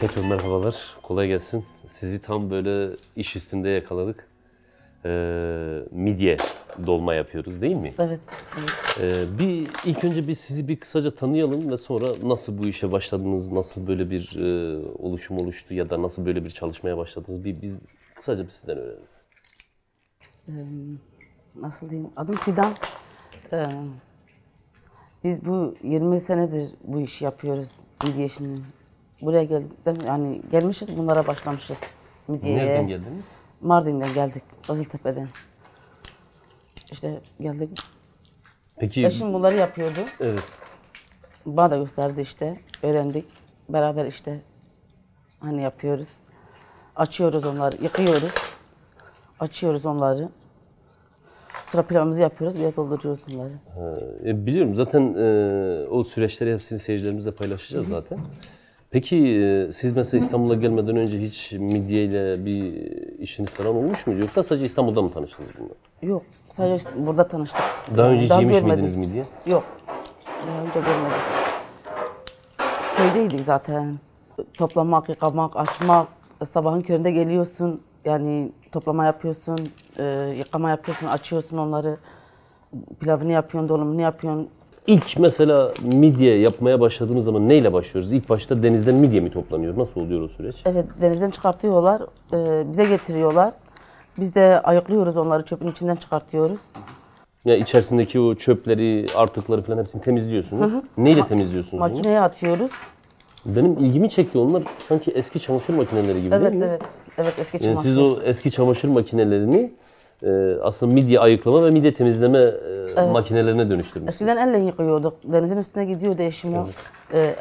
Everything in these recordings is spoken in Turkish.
Tekrar merhabalar, kolay gelsin. Sizi tam böyle iş üstünde yakaladık. Midye dolma yapıyoruz değil mi? Evet. İlk önce sizi bir kısaca tanıyalım ve sonra nasıl bu işe başladınız, nasıl böyle bir oluşum oluştu ya da nasıl böyle bir çalışmaya başladınız biz kısaca sizden öğrenelim. Nasıl diyeyim? Adım Fidan. Biz bu 20 senedir bu işi yapıyoruz. Midye işini. Buraya yani gelmişiz, bunlara başlamışız. Midyeye. Nereden geldiniz? Mardin'den geldik, Kızıltepe'den. İşte geldik. Peki. Eşim bunları yapıyordu. Evet. Bana da gösterdi işte. Öğrendik. Beraber işte hani yapıyoruz. Açıyoruz onları, yıkıyoruz. Açıyoruz onları. Sonra pilavımızı yapıyoruz, bir dolduruyoruz onları. Biliyorum zaten o süreçleri hepsini seyircilerimizle paylaşacağız zaten. Peki siz mesela İstanbul'a gelmeden önce hiç midyeyle bir işiniz falan olmuş muydu? Yoksa sadece İstanbul'da mı tanıştınız bununla? Yok, sadece işte burada tanıştık. Daha önce hiç yemiş görmedik. miydiniz midye? Yok, daha önce görmedik. Köydeydik zaten. Toplamak, yıkamak, açmak. Sabahın köründe geliyorsun, yani toplama yapıyorsun, yıkama yapıyorsun, açıyorsun onları. Pilavını yapıyorsun, dolumunu yapıyorsun. İlk mesela midye yapmaya başladığımız zaman neyle başlıyoruz? İlk başta denizden midye mi toplanıyor? Nasıl oluyor o süreç? Evet, denizden çıkartıyorlar, bize getiriyorlar. Biz de ayıklıyoruz onları, çöpün içinden çıkartıyoruz. Ya içerisindeki o çöpleri, artıkları falan hepsini temizliyorsunuz. Neyle temizliyorsunuz bunu? Makineye atıyoruz. Benim ilgimi çekti. Onlar sanki eski çamaşır makineleri gibi değil mi? Evet, eski Yani çamaşır. siz o eski çamaşır makinelerini aslında midye ayıklama ve midye temizleme makinelerine dönüştürmüşsünüz. Eskiden elle yıkıyorduk. Denizin üstüne gidiyordu eşim o.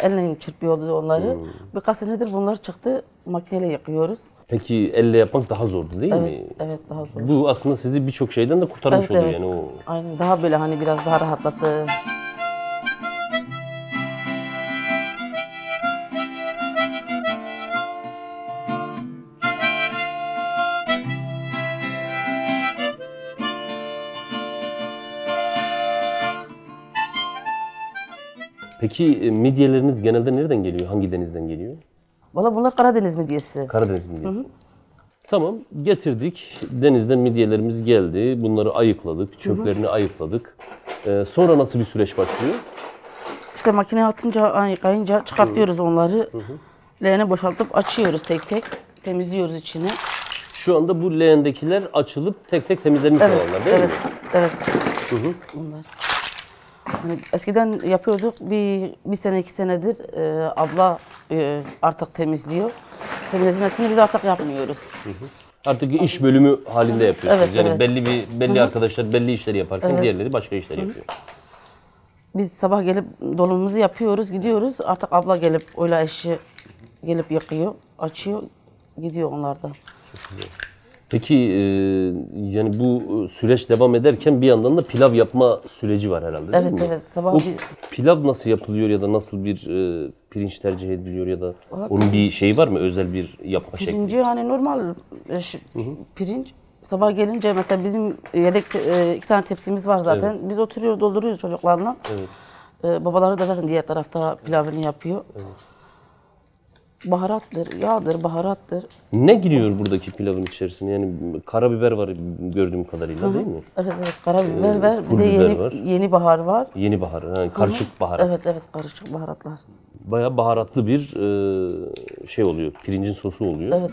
Elle çırpıyordu onları. Birkaç senedir bunlar çıktı. Makineyle yıkıyoruz. Peki elle yapmak daha zordu değil mi? Evet, daha zor. Bu aslında sizi birçok şeyden de kurtarmış oluyor yani o. Aynen, daha böyle hani biraz daha rahatlattı. Peki midyeleriniz genelde nereden geliyor? Hangi denizden geliyor? Valla bunlar Karadeniz midyesi. Karadeniz midyesi. Tamam, getirdik. Denizden midyelerimiz geldi. Bunları ayıkladık, çöplerini ayıkladık. Sonra nasıl bir süreç başlıyor? İşte makineye atınca, yıkayınca çıkartıyoruz onları. Leğene boşaltıp açıyoruz tek tek. Temizliyoruz içini. Şu anda bu leğendekiler açılıp tek tek temizlenmiş olanlar değil mi? Evet. Bunlar. Hani eskiden yapıyorduk, bir sene 2 senedir abla artık temizliyor. Temizlemesini biz artık yapmıyoruz. Artık iş bölümü halinde yapıyorsunuz. Evet, Yani evet. belli arkadaşlar belli işleri yaparken diğerleri başka işler yapıyor. Biz sabah gelip dolumumuzu yapıyoruz, gidiyoruz. Artık abla gelip, öyle eşi gelip yıkıyor, açıyor, gidiyor onlar da. Peki yani bu süreç devam ederken bir yandan da pilav yapma süreci var herhalde değil mi? Evet. Sabah O pilav nasıl yapılıyor ya da nasıl bir pirinç tercih ediliyor ya da onun bir şeyi var mı? Özel bir yapma şekli? pirinci hani normal pirinç. Sabah gelince mesela bizim yedek 2 tane tepsimiz var zaten. Biz oturuyoruz, dolduruyoruz çocuklarla. Babaları da zaten diğer tarafta pilavını yapıyor. Baharattır, yağdır, baharattır. Ne giriyor buradaki pilavın içerisine? Yani karabiber var gördüğüm kadarıyla değil mi? Evet, karabiber var. Bir pul de biber var. yeni bahar var. Yeni bahar, yani karışık baharat. Evet, karışık baharatlar. Bayağı baharatlı bir şey oluyor, pirincin sosu oluyor. Evet.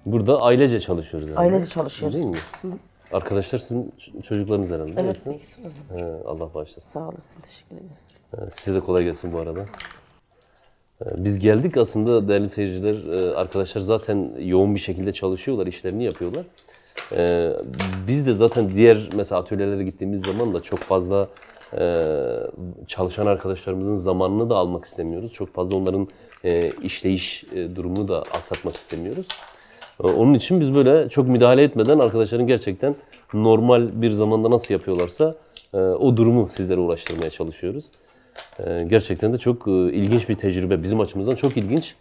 Burada ailece çalışıyoruz herhalde. Ailece çalışıyoruz. Değil mi? Arkadaşlar sizin çocuklarınız herhalde değil Evet, mi? ikisi kızım. Allah bağışlasın. Sağ olasın, teşekkür ederiz. Size de kolay gelsin bu arada. Biz geldik aslında değerli seyirciler, arkadaşlar zaten yoğun bir şekilde çalışıyorlar, işlerini yapıyorlar. Biz de zaten diğer mesela atölyelere gittiğimiz zaman da çok fazla çalışan arkadaşlarımızın zamanını da almak istemiyoruz. Çok fazla onların işleyiş durumunu da aksatmak istemiyoruz. Onun için biz böyle çok müdahale etmeden arkadaşların gerçekten normal bir zamanda nasıl yapıyorlarsa o durumu sizlere ulaştırmaya çalışıyoruz. Gerçekten de çok ilginç bir tecrübe. Bizim açımızdan çok ilginç.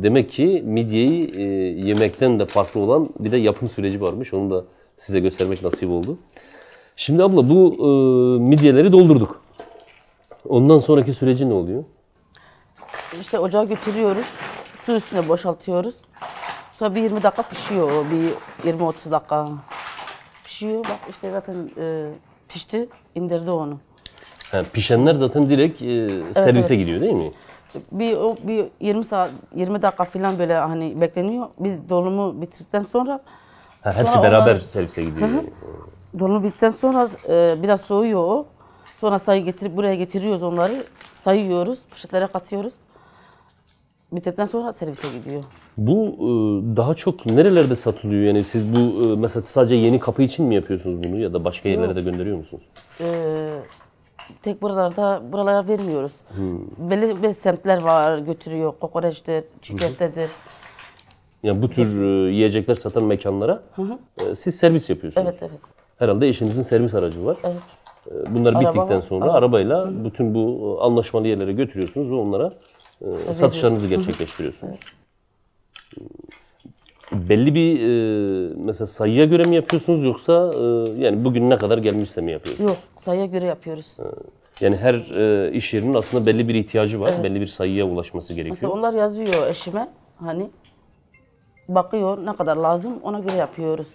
Demek ki midyeyi yemekten de farklı olan bir de yapım süreci varmış. Onu da size göstermek nasip oldu. Şimdi abla bu midyeleri doldurduk. Ondan sonraki süreci ne oluyor? İşte ocağa götürüyoruz. Su üstüne boşaltıyoruz. Sonra bir 20 dakika pişiyor o. Bir 20-30 dakika pişiyor. Bak işte zaten pişti. İndirdi onu. Yani pişenler zaten direkt servise evet. gidiyor değil mi? Bir 20 saat 20 dakika falan böyle hani bekleniyor. Biz dolumu bitirdikten sonra Hepsi sonra beraber onlar- servise gidiyor. yani. dolumu bittikten sonra biraz soğuyor o. Sonra sayı getirip buraya getiriyoruz onları. Sayıyoruz, poşetlere katıyoruz. Bitirdikten sonra servise gidiyor. Bu daha çok nerelerde satılıyor? Yani siz bu mesela sadece Yeni Kapı için mi yapıyorsunuz bunu ya da başka yerlere de gönderiyor musunuz? Tek buralara vermiyoruz. Belli semtler var götürüyor. Kokoreçtir, çiğ köftedir. Yani bu tür yiyecekler satan mekanlara siz servis yapıyorsunuz. Evet, evet. Herhalde eşinizin servis aracı var. Evet. Bunlar Araba bittikten var. sonra arabayla bütün bu anlaşmalı yerlere götürüyorsunuz ve onlara satışlarınızı gerçekleştiriyorsunuz. Belli bir mesela sayıya göre mi yapıyorsunuz yoksa yani bugün ne kadar gelmişse mi yapıyorsunuz? Yok, sayıya göre yapıyoruz. Yani her iş yerinin aslında belli bir ihtiyacı var. Belli bir sayıya ulaşması gerekiyor. Mesela onlar yazıyor eşime hani bakıyor ne kadar lazım ona göre yapıyoruz.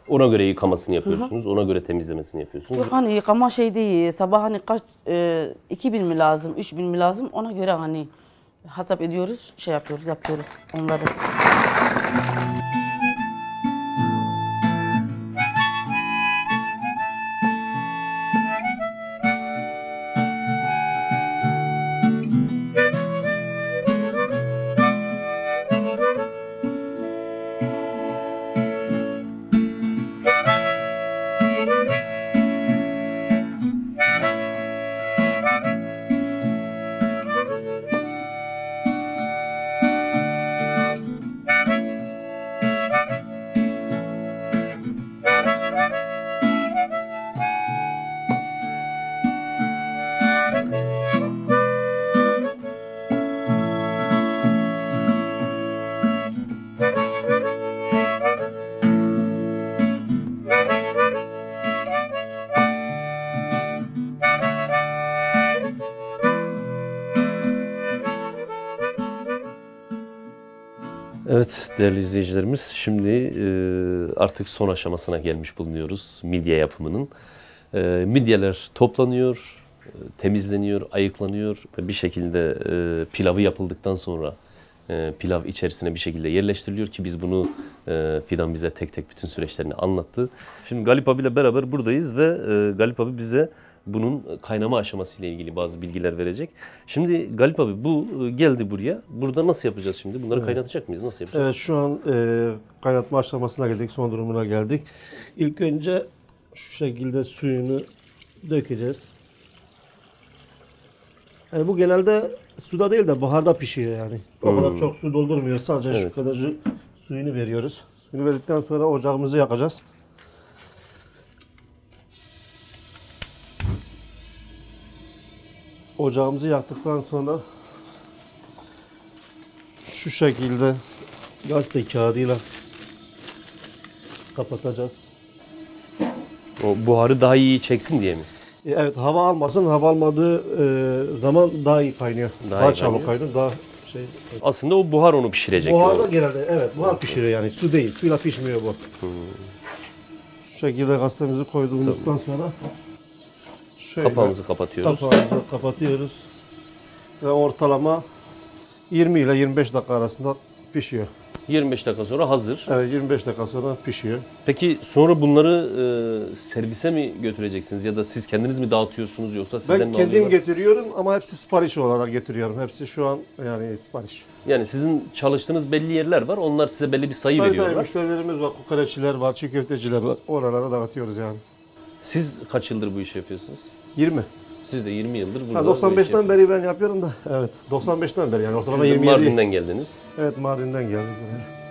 Ona göre yıkamasını yapıyorsunuz. Ona göre temizlemesini yapıyorsunuz. Yok hani yıkama şey değil. Sabah hani kaç 2000 mi lazım, 3000 mi lazım ona göre hani hesap ediyoruz, şey yapıyoruz onları. Evet değerli izleyicilerimiz, şimdi artık son aşamasına gelmiş bulunuyoruz midye yapımının. Midyeler toplanıyor, temizleniyor, ayıklanıyor ve bir şekilde pilavı yapıldıktan sonra pilav içerisine bir şekilde yerleştiriliyor ki biz bunu Fidan bize tek tek bütün süreçlerini anlattı. Şimdi Galip abiyle beraber buradayız ve Galip abi bize bunun kaynama aşaması ile ilgili bazı bilgiler verecek. Şimdi Galip abi bu geldi buraya. Burada nasıl yapacağız şimdi? Bunları kaynatacak mıyız? Nasıl yapacağız? Evet şu an kaynatma aşamasına geldik, son durumuna geldik. İlk önce şu şekilde suyunu dökeceğiz. Yani bu genelde suda değil de buharda pişiyor yani. O kadar çok su doldurmuyor. Sadece şu kadarcık suyunu veriyoruz. Suyunu verdikten sonra ocağımızı yakacağız. Ocağımızı yaktıktan sonra şu şekilde gazete kağıdıyla kapatacağız. O buharı daha iyi çeksin diye mi? Evet, hava almasın. Hava almadığı zaman daha iyi kaynıyor. Daha Daha iyi çabuk kaynıyor. Daha şey. Aslında o buhar onu pişirecek. Buharda genelde evet buhar pişiriyor yani. Su değil. Suyla pişmiyor bu. Şu şekilde gazetemizi koyduğumuzdan sonra şöyle Kapağımızı kapatıyoruz. kapağımızı kapatıyoruz. Ve ortalama 20 ile 25 dakika arasında pişiyor. 25 dakika sonra hazır. Evet 25 dakika sonra pişiyor. Peki sonra bunları servise mi götüreceksiniz ya da siz kendiniz mi dağıtıyorsunuz yoksa sizden Ben mi kendim alıyorlar? getiriyorum ama hepsi sipariş olarak getiriyorum. Hepsi şu an yani sipariş. Yani sizin çalıştığınız belli yerler var. Onlar size belli bir sayı Tabii tabii veriyorlar. müşterilerimiz var, kokoreççiler var, çiğ köfteciler var. Oralara dağıtıyoruz yani. Siz kaç yıldır bu işi yapıyorsunuz? 20. Siz de 20 yıldır burada Ha, bu işi 95'ten beri ben yapıyorum da. Evet 95'ten beri yani ortalama Siz de 27. Mardin'den geldiniz. Evet Mardin'den geldik buraya.